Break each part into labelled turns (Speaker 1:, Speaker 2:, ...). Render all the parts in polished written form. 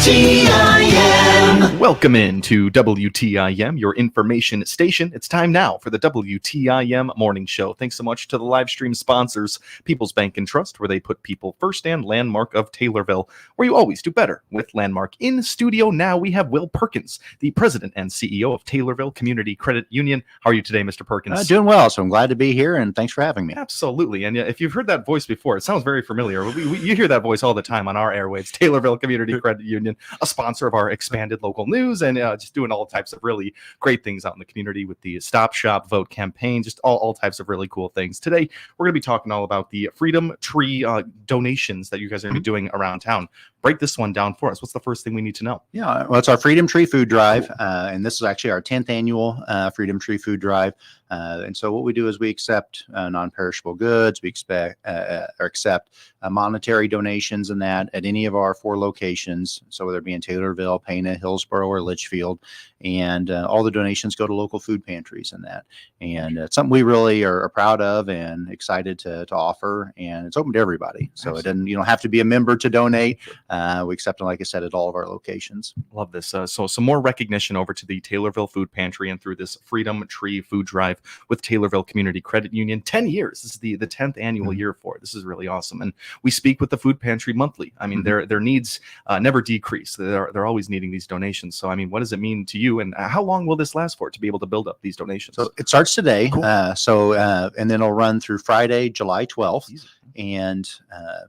Speaker 1: WTIM.
Speaker 2: Welcome in to WTIM, your information station. It's time now for the WTIM morning show. Thanks so much to the live stream sponsors, People's Bank and Trust, where they put people first, and Landmark of Taylorville, where you always do better with Landmark. In studio now, we have Will Perkins, the president and CEO of Taylorville Community Credit Union. How are you today, Mr. Perkins?
Speaker 3: Doing well, so I'm glad to be here, and thanks for having me.
Speaker 2: Absolutely. And if you've heard that voice before, it sounds very familiar. You hear that voice all the time on our airwaves. Taylorville Community Credit Union, a sponsor of our expanded local news, and just doing all types of really great things out in the community with the Stop Shop Vote campaign, just all types of really cool things. Today, we're going to be talking all about the Freedom Tree donations that you guys are going to be doing around town. Break this one down for us. What's the first thing we need to know?
Speaker 3: Yeah, well, it's our Freedom Tree Food Drive, and this is actually our 10th annual Freedom Tree Food Drive. And so what we do is we accept non-perishable goods. We accept monetary donations in that at any of our 4 locations. So whether it be in Taylorville, Pana, Hillsborough, or Litchfield, and all the donations go to local food pantries in that. And it's something we really are proud of and excited to offer. And it's open to everybody. So it doesn't, you don't have to be a member to donate. We accept them, like I said, at all of our locations.
Speaker 2: Love this. So some more recognition over to the Taylorville Food Pantry and through this Freedom Tree Food Drive with Taylorville Community Credit Union. 10 years. This is the 10th annual year for it. This is really awesome. And we speak with the food pantry monthly. I mean, their needs never decrease. They're always needing these donations. So, I mean, what does it mean to you? And how long will this last for to be able to build up these donations?
Speaker 3: So it starts today.
Speaker 2: Cool.
Speaker 3: And then it'll run through Friday, July 12th.
Speaker 2: Easy.
Speaker 3: And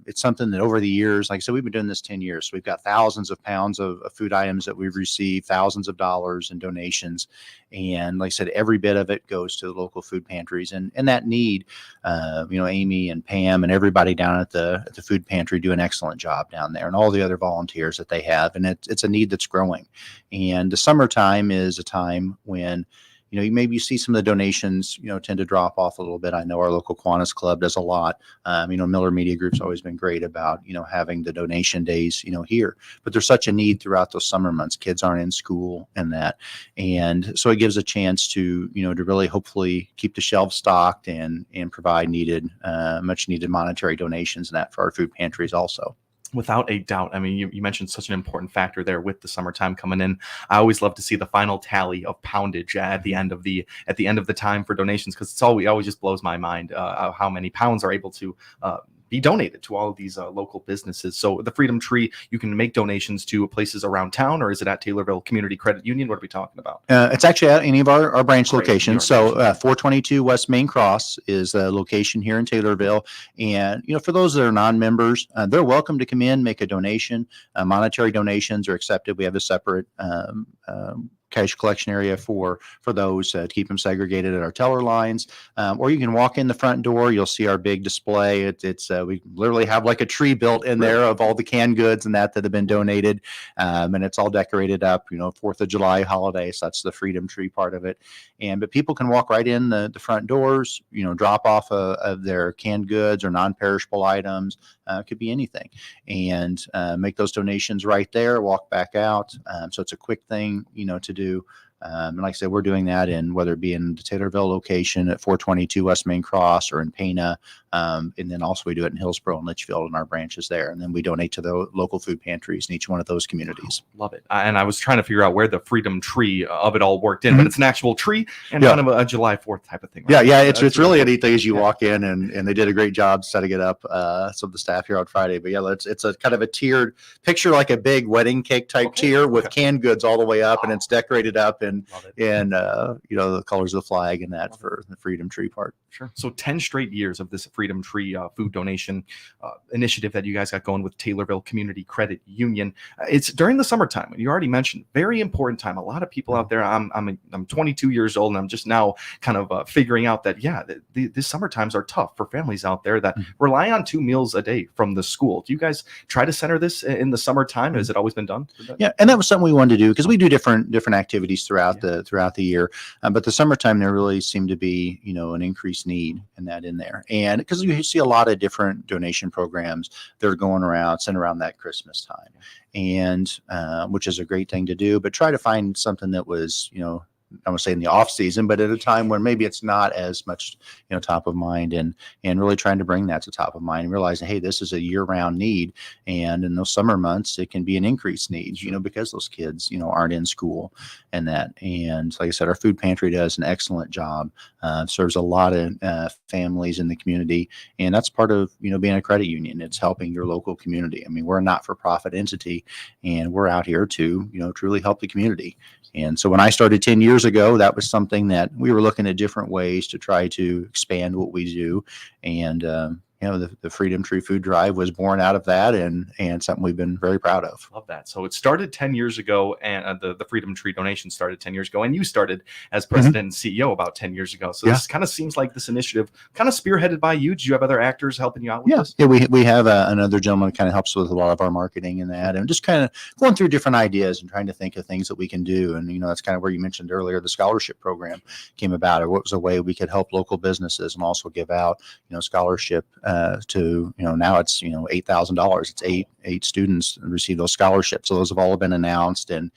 Speaker 3: it's something that over the years, like I said, we've been doing this 10 years. So we've got thousands of pounds of food items that we've received, thousands of dollars in donations. And like I said, every bit of it goes to the local food pantries. And that need, Amy and Pam and everybody down at the food pantry do an excellent job down there, and all the other volunteers that they have. And it's a need that's growing. And the summertime is a time when maybe you see some of the donations, tend to drop off a little bit. I know our local Kiwanis Club does a lot. Miller Media Group's always been great about, having the donation days, here. But there's such a need throughout those summer months. Kids aren't in school and that. And so it gives a chance to, to really hopefully keep the shelves stocked and provide much needed monetary donations and that for our food pantries also.
Speaker 2: Without a doubt. I mean, you mentioned such an important factor there with the summertime coming in. I always love to see the final tally of poundage at the end of the time for donations, because it always just blows my mind how many pounds are able to be donated to all of these local businesses. So the Freedom Tree, you can make donations to places around town, or is it at Taylorville Community Credit Union? What are we talking about?
Speaker 3: It's actually at any of our branch locations. So 422 West Main Cross is the location here in Taylorville. And, for those that are non-members, they're welcome to come in, make a donation. Monetary donations are accepted. We have a separate cash collection area for those to keep them segregated at our teller lines, or you can walk in the front door. You'll see our big display. It's we literally have like a tree built in there of all the canned goods and that have been donated, and it's all decorated up. 4th of July holiday, so that's the Freedom Tree part of it. But people can walk right in the front doors. Drop off of their canned goods or non-perishable items. It could be anything, and make those donations right there. Walk back out. So it's a quick thing, to do. And like I said, we're doing that in whether it be in the Taylorville location at 422 West Main Cross or in Pana. And then also we do it in Hillsborough and Litchfield in our branches there. And then we donate to the local food pantries in each one of those communities.
Speaker 2: Love it. And I was trying to figure out where the Freedom Tree of it all worked in, but it's an actual tree and kind of a July 4th type of thing. Right?
Speaker 3: Yeah. It's really a neat thing as you walk in, and they did a great job setting it up. Some of the staff here on Friday, but yeah, it's a kind of a tiered picture, like a big wedding cake type tier with canned goods all the way up, and it's decorated up in the colors of the flag and that for the Freedom Tree part.
Speaker 2: Sure. So 10 straight years of this Freedom Tree food donation initiative that you guys got going with Taylorville Community Credit Union. It's during the summertime, and you already mentioned, very important time. A lot of people out there, I'm 22 years old, and I'm just now kind of figuring out that, these summer times are tough for families out there that rely on 2 meals a day from the school. Do you guys try to center this in the summertime? Has it always been done?
Speaker 3: Yeah, and that was something we wanted to do, because we do different activities throughout the year. But the summertime, there really seemed to be, an increased need in there. And because you see a lot of different donation programs that are going around, sent around that Christmas time, and which is a great thing to do, but try to find something that was, I would say in the off season, but at a time when maybe it's not as much, top of mind, and really trying to bring that to top of mind and realizing, hey, this is a year round need. And in those summer months, it can be an increased need, because those kids, aren't in school and that. And like I said, our food pantry does an excellent job, serves a lot of families in the community. And that's part of, being a credit union. It's helping your local community. I mean, we're a not-for-profit entity, and we're out here to, truly help the community. And so when I started 10 years ago, that was something that we were looking at different ways to try to expand what we do. And, the Freedom Tree Food Drive was born out of that, and something we've been very proud of.
Speaker 2: Love that. So it started 10 years ago, and the Freedom Tree donation started 10 years ago, and you started as president and CEO about 10 years ago. So this kind of seems like this initiative kind of spearheaded by you. Do you have other actors helping you out with this?
Speaker 3: Yeah, we have another gentleman who kind of helps with a lot of our marketing and that, and just kind of going through different ideas and trying to think of things that we can do. And, that's kind of where you mentioned earlier, the scholarship program came about, or what was a way we could help local businesses and also give out, scholarship to, now it's, $8,000. It's eight students receive those scholarships. So those have all been announced, and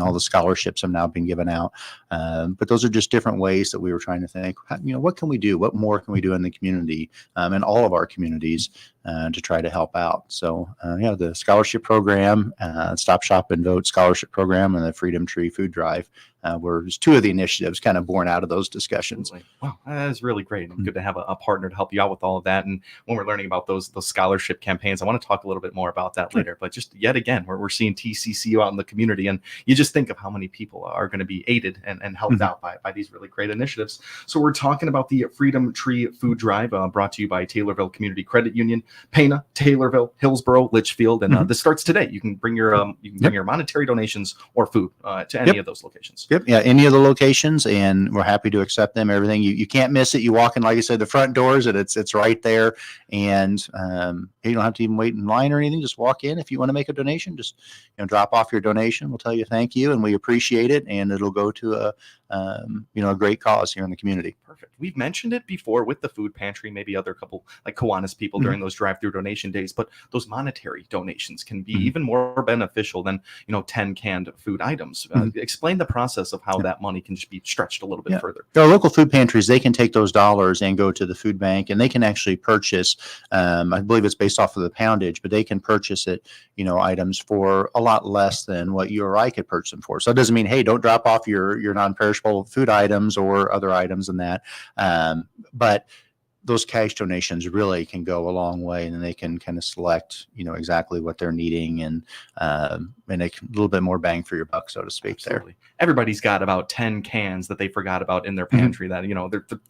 Speaker 3: all the scholarships have now been given out. But those are just different ways that we were trying to think, what can we do? What more can we do in the community, in all of our communities, to try to help out? So, the scholarship program, Stop Shop and Vote scholarship program, and the Freedom Tree Food Drive were just two of the initiatives kind of born out of those discussions.
Speaker 2: Wow, that is really great. And good to have a partner to help you out with all of that. And when we're learning about those scholarship campaigns, I want to talk a little bit more about that later. But just yet again, we're seeing TCCU out in the community, and you just think of how many people are going to be aided and helped out by these really great initiatives. So we're talking about the Freedom Tree Food Drive, brought to you by Taylorville Community Credit Union, Pana, Taylorville, Hillsborough, Litchfield, and this starts today. You can bring your your monetary donations or food to any of those locations.
Speaker 3: Yep. Yeah. Any of the locations, and we're happy to accept them. Everything. You can't miss it. You walk in, like I said, the front doors, and it's right there. And you don't have to even wait in line or anything. Just walk in. If you want to make a donation, just drop off your donation. We'll tell you thank you, and we appreciate it. And it'll go to a great cause here in the community.
Speaker 2: Perfect. We've mentioned it before with the food pantry, maybe other couple like Kiwanis people during those drive-through donation days, but those monetary donations can be even more beneficial than 10 canned food items. Explain the process of how that money can just be stretched a little bit further.
Speaker 3: Our local food pantries, they can take those dollars and go to the food bank, and they can actually purchase, I believe it's based off of the poundage, but they can purchase it, items for a lot less than what you or I could purchase them for. So it doesn't mean, hey, don't drop off your non-perishable food items or other items in that. But those cash donations really can go a long way, and then they can kind of select, exactly what they're needing, and a little bit more bang for your buck, so to speak.
Speaker 2: Absolutely. There. Everybody's got about 10 cans that they forgot about in their pantry that,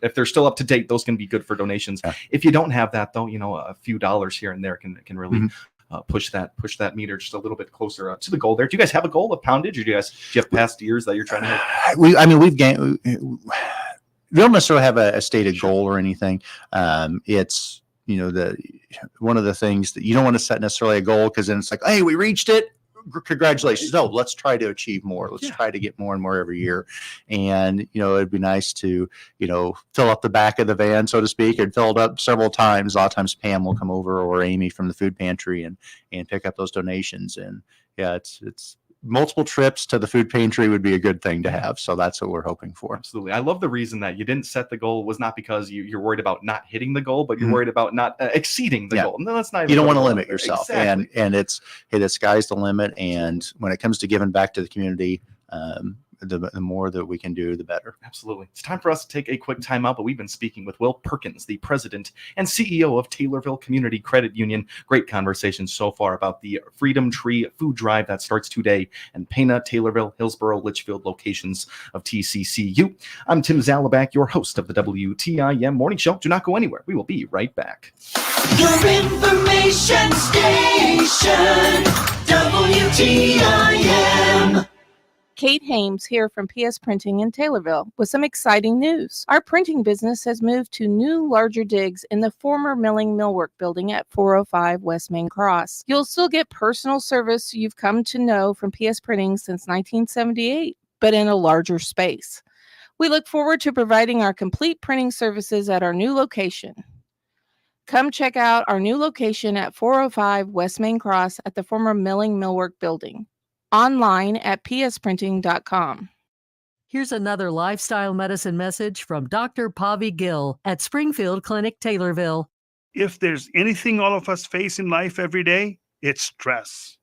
Speaker 2: if they're still up to date, those can be good for donations. Yeah. If you don't have that though, a few dollars here and there can really push that meter just a little bit closer to the goal there. Do you guys have a goal of poundage, or do you have past years that you're trying to hit?
Speaker 3: We've gained. We don't necessarily have a stated goal or anything. It's, one of the things that you don't want to set necessarily a goal, because then it's like, hey, we reached it. Congratulations. No, let's try to achieve more. Let's try to get more and more every year. And, it'd be nice to, fill up the back of the van, so to speak, and fill it up several times. A lot of times Pam will come over, or Amy from the food pantry, and pick up those donations. And it's multiple trips to the food pantry would be a good thing to have. So that's what we're hoping for.
Speaker 2: Absolutely. I love the reason that you didn't set the goal was not because you're worried about not hitting the goal, but you're worried about not exceeding the goal. No, that's not.
Speaker 3: You don't want to limit yourself. Exactly. And it's, hey, the sky's the limit. And when it comes to giving back to the community, the more that we can do, the better.
Speaker 2: Absolutely. It's time for us to take a quick time out, but we've been speaking with Will Perkins, the president and CEO of Taylorville Community Credit Union. Great conversation so far about the Freedom Tree Food Drive that starts today in Pana, Taylorville, Hillsborough, Litchfield locations of TCCU. I'm Tim Zalabak, your host of the WTIM Morning Show. Do not go anywhere. We will be right back.
Speaker 1: Your information station, WTIM.
Speaker 4: Kate Hames here from PS Printing in Taylorville with some exciting news. Our printing business has moved to new, larger digs in the former milling millwork building at 405 West Main Cross. You'll still get personal service you've come to know from PS Printing since 1978, but in a larger space. We look forward to providing our complete printing services at our new location. Come check out our new location at 405 West Main Cross at the former milling millwork building. Online at psprinting.com.
Speaker 5: Here's another lifestyle medicine message from Dr. Pavi Gill at Springfield Clinic, Taylorville.
Speaker 6: If there's anything all of us face in life every day, it's stress.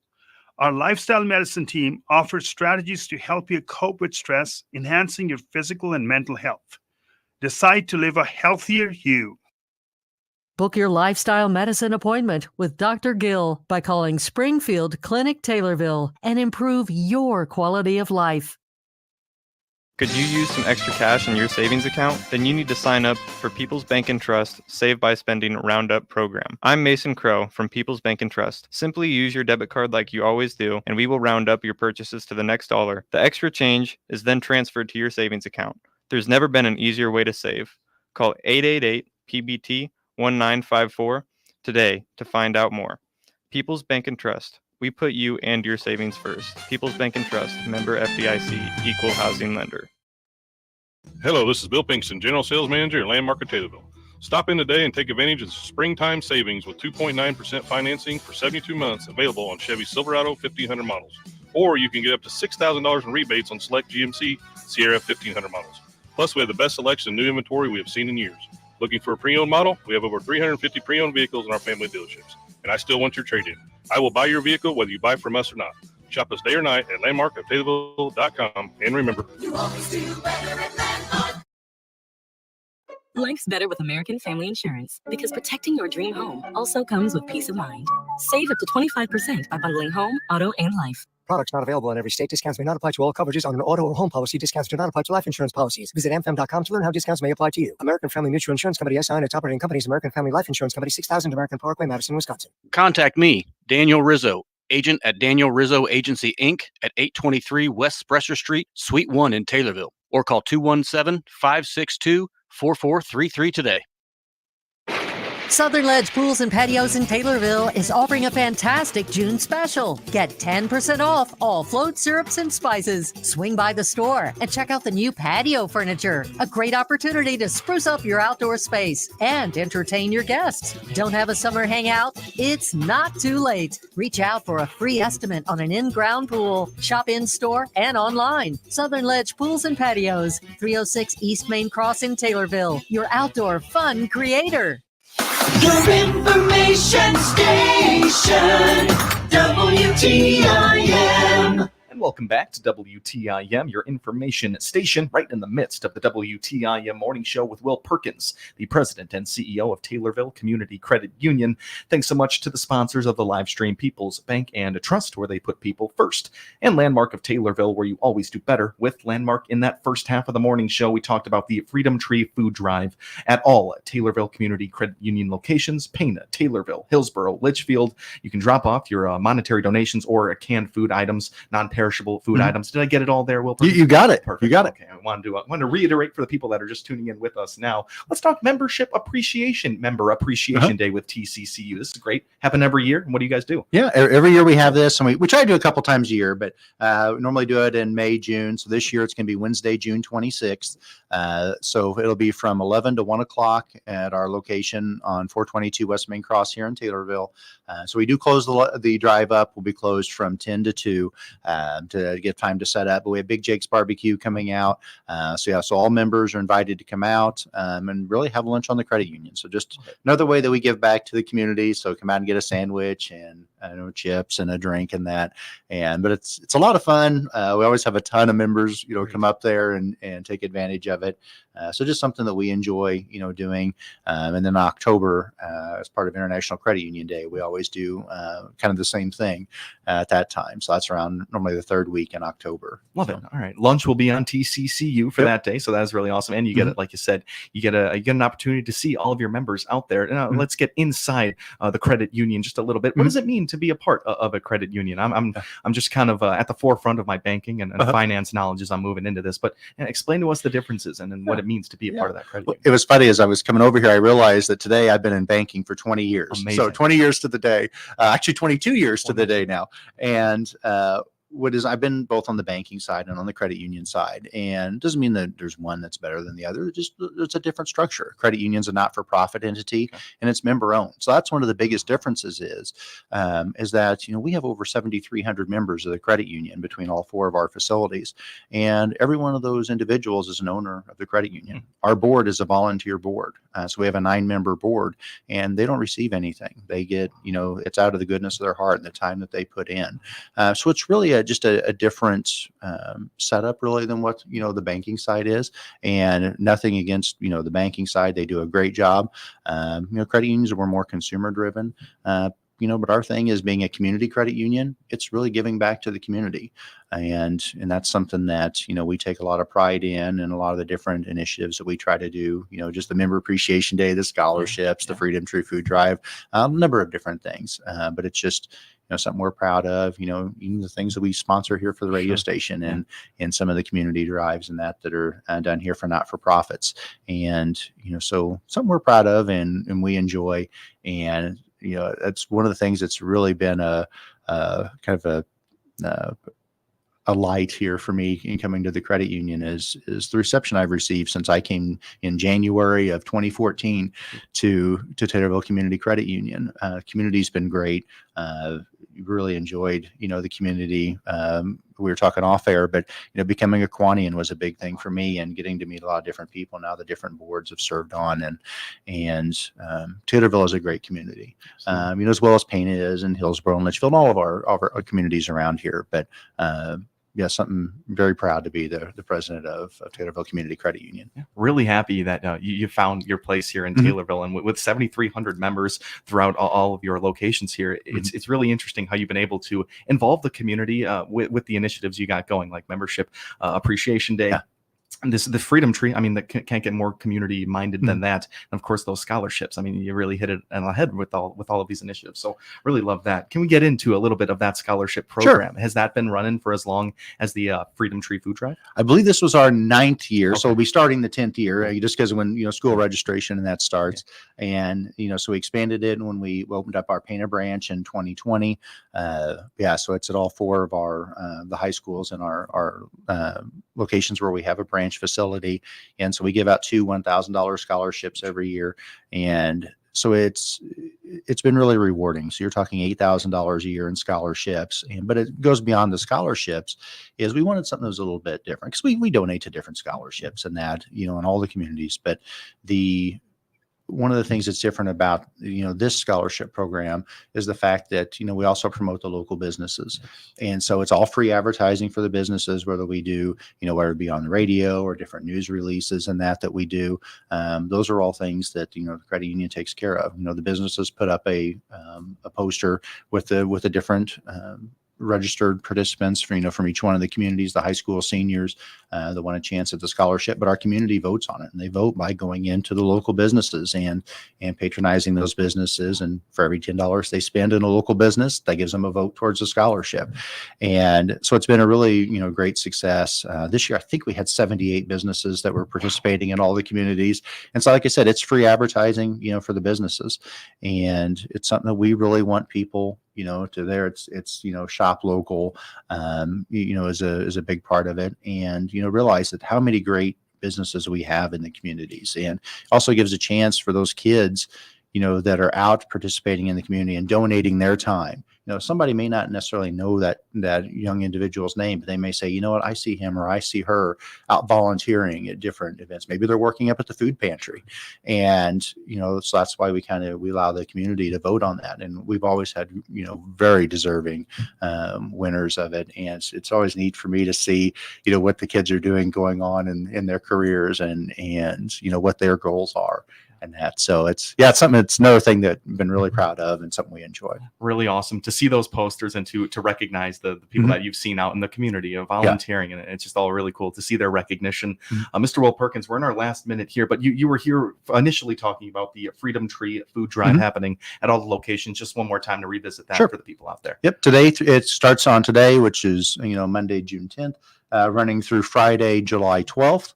Speaker 6: Our lifestyle medicine team offers strategies to help you cope with stress, enhancing your physical and mental health. Decide to live a healthier you.
Speaker 5: Book your lifestyle medicine appointment with Dr. Gill by calling Springfield Clinic, Taylorville, and improve your quality of life.
Speaker 7: Could you use some extra cash in your savings account? Then you need to sign up for People's Bank and Trust Save by Spending Roundup program. I'm Mason Crow from People's Bank and Trust. Simply use your debit card like you always do, and we will round up your purchases to the next dollar. The extra change is then transferred to your savings account. There's never been an easier way to save. Call 888-PBT-1954 today to find out more. People's Bank and Trust. We put you and your savings first. People's Bank and Trust, member FDIC, equal housing lender.
Speaker 8: Hello, this is Bill Pinkston, General Sales Manager at Landmark of Taylorville. Stop in today and take advantage of the springtime savings with 2.9% financing for 72 months available on Chevy Silverado 1500 models. Or you can get up to $6,000 in rebates on select GMC Sierra 1500 models. Plus, we have the best selection of new inventory we have seen in years. Looking for a pre-owned model? We have over 350 pre-owned vehicles in our family dealerships. And I still want your trade-in. I will buy your vehicle whether you buy from us or not. Shop us day or night at landmarkoftaylorville.com. And remember,
Speaker 1: You always do better at Landmark.
Speaker 9: Life's better with American Family Insurance because protecting your dream home also comes with peace of mind. Save up to 25% by bundling home, auto, and life.
Speaker 10: Products not available in every state. Discounts may not apply to all coverages on an auto or home policy. Discounts do not apply to life insurance policies. Visit amfam.com to learn how discounts may apply to you. American Family Mutual Insurance Company, SI, and its operating companies, American Family Life Insurance Company, 6000 American Parkway, Madison, Wisconsin.
Speaker 11: Contact me, Daniel Rizzo, agent at Daniel Rizzo Agency, Inc. at 823 West Spresser Street, Suite 1 in Taylorville, or call 217-562-4433 today.
Speaker 5: Southern Ledge Pools and Patios in Taylorville is offering a fantastic June special. Get 10% off all float syrups and spices. Swing by the store and check out the new patio furniture. A great opportunity to spruce up your outdoor space and entertain your guests. Don't have a summer hangout? It's not too late. Reach out for a free estimate on an in-ground pool. Shop in-store and online. Southern Ledge Pools and Patios, 306 East Main Cross in Taylorville. Your outdoor fun creator.
Speaker 1: Your information station, WTIM.
Speaker 2: And welcome back to WTIM, your information station, right in the midst of the WTIM morning show with Will Perkins, the president and CEO of Taylorville Community Credit Union. Thanks so much to the sponsors of the live stream, People's Bank and Trust, where they put people first, and Landmark of Taylorville, where you always do better with Landmark. In that first half of the morning show, we talked about the Freedom Tree Food Drive at all Taylorville Community Credit Union locations: Pana, Taylorville, Hillsborough, Litchfield. You can drop off your monetary donations or canned food items, non-perishable food items. Did I get it all there, Will?
Speaker 3: You got it.
Speaker 2: Perfect.
Speaker 3: You got it.
Speaker 2: Okay, I want to reiterate for the people that are just tuning in with us now. Let's talk Member Appreciation Day with TCCU. This is great. Happen every year. And what do you guys do?
Speaker 3: Yeah, every year we have this, and we try to do a couple times a year, but we normally do it in May, June. So this year it's going to be Wednesday, June 26th. So it'll be from 11 to 1 o'clock at our location on 422 West Main Cross here in Taylorville. So we do close the drive up. We'll be closed from 10 to 2 to get time to set up. But we have Big Jake's Barbecue coming out. So all members are invited to come out and really have lunch on the credit union. So just another way that we give back to the community. So come out and get a sandwich and chips and a drink and that. But it's a lot of fun. We always have a ton of members, come up there and take advantage of it. So just something that we enjoy, doing. And then October, as part of International Credit Union Day, we always do kind of the same thing at that time. So that's around normally the third week in October.
Speaker 2: Love it. All right. Lunch will be on TCCU for that day. So that's really awesome. And you get it, like you said, you get an opportunity to see all of your members out there. Now let's get inside the credit union just a little bit. What does it mean to be a part of a credit union? I'm just kind of at the forefront of my banking and finance knowledge as I'm moving into this, but explain to us the differences and what it means to be a part of that credit union.
Speaker 3: It was funny, as I was coming over here, I realized that today I've been in banking for 20 years.
Speaker 2: Amazing.
Speaker 3: So 20 years to the day, actually 22 years to the day now. And I've been both on the banking side and on the credit union side, and it doesn't mean that there's one that's better than the other. It's a different structure. Credit union's a not-for-profit entity, and it's member-owned. So that's one of the biggest differences is that we have over 7,300 members of the credit union between all 4 of our facilities, and every one of those individuals is an owner of the credit union. Our board is a volunteer board, so we have a 9-member board, and they don't receive anything. They get it's out of the goodness of their heart and the time that they put in. So it's really just a different setup really than what the banking side is, and nothing against the banking side. They do a great job. Credit unions were more consumer driven, but our thing is being a community credit union. It's really giving back to the community, and that's something that we take a lot of pride in, and a lot of the different initiatives that we try to do. Just the Member Appreciation Day, the scholarships, the Freedom Tree Food Drive, a number of different things. But it's just something we're proud of. Even the things that we sponsor here for the radio station, and some of the community drives and that are done here for not-for-profits, and so something we're proud of and we enjoy. And that's one of the things that's really been a kind of a light here for me in coming to the credit union is the reception I've received since I came in January of 2014 to Taylorville Community Credit Union. Community's been great. Really enjoyed, the community. We were talking off air, but becoming a Quanian was a big thing for me, and getting to meet a lot of different people now the different boards have served on, and Taylorville is a great community, as well as Pana is, and Hillsborough and Litchfield, and all of our communities around here. But something very proud to be the president of Taylorville Community Credit Union.
Speaker 2: Really happy that you found your place here in Taylorville, and with 7,300 members throughout all of your locations here, it's really interesting how you've been able to involve the community with the initiatives you got going, like Membership Appreciation Day. The Freedom Tree, that can't get more community minded than that. And of course, those scholarships. You really hit it on the head with all of these initiatives. So really love that. Can we get into a little bit of that scholarship program? Sure. Has that been running for as long as the Freedom Tree Food Drive? I believe this was our 9th year. So we'll be starting the 10th year, just because when school registration and that starts. And so we expanded it when we opened up our Pana branch in 2020. So it's at all 4 of our the high schools and our locations where we have a branch facility, and so we give out 2 $1,000 scholarships every year, and so it's been really rewarding. So you're talking $8,000 a year in scholarships, but it goes beyond the scholarships. Is we wanted something that was a little bit different, because we donate to different scholarships and that in all the communities, but one of the things that's different about this scholarship program is the fact that we also promote the local businesses, and so it's all free advertising for the businesses, whether we do whether it be on the radio or different news releases and that we do. Those are all things that the credit union takes care of. The businesses put up a poster with the different registered participants from each one of the communities, the high school seniors that want a chance at the scholarship, but our community votes on it, and they vote by going into the local businesses and patronizing those businesses. And for every $10 they spend in a local business, that gives them a vote towards the scholarship. And so it's been a really great success. This year I think we had 78 businesses that were participating in all the communities, and so like I said, it's free advertising for the businesses, and it's something that we really want people to there. It's shop local, is a big part of it, and realize that how many great businesses we have in the communities, and also gives a chance for those kids that are out participating in the community and donating their time. Somebody may not necessarily know that young individual's name, but they may say, what, I see him or I see her out volunteering at different events. Maybe they're working up at the food pantry, and so that's why we allow the community to vote on that. And we've always had very deserving winners of it, and it's always neat for me to see what the kids are doing going on in their careers, and what their goals are. And that, so it's something. It's another thing that I've been really proud of, and something we enjoy. Really awesome to see those posters and to recognize the people that you've seen out in the community of volunteering, and it's just all really cool to see their recognition. Mr. Will Perkins, we're in our last minute here, but you were here initially talking about the Freedom Tree Food Drive happening at all the locations. Just one more time to revisit that for the people out there. Yep, today it starts on today, which is Monday, June 10th.
Speaker 3: running through Friday, July 12th.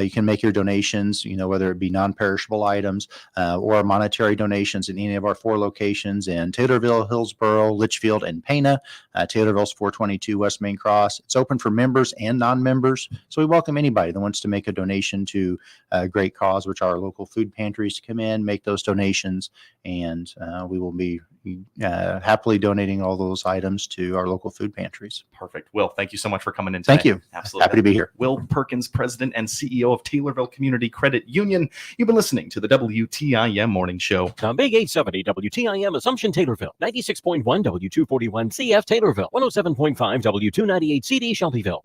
Speaker 3: You can make your donations, whether it be non-perishable items or monetary donations in any of our 4 locations in Taylorville, Hillsborough, Litchfield, and Pana. Taylorville's 422 West Main Cross. It's open for members and non-members, so we welcome anybody that wants to make a donation to a great cause, which are our local food pantries, to come in, make those donations, and we will be happily donating all those items to our local food pantries.
Speaker 2: Perfect. Will, thank you so much for coming in today.
Speaker 3: Thank you.
Speaker 2: Absolutely.
Speaker 3: Happy to be here.
Speaker 2: Will Perkins, President and CEO of Taylorville Community Credit Union. You've been listening to the WTIM Morning Show.
Speaker 12: On Big 870 WTIM Assumption Taylorville, 96.1 W241 CF Taylorville, 107.5 W298 CD Shelbyville.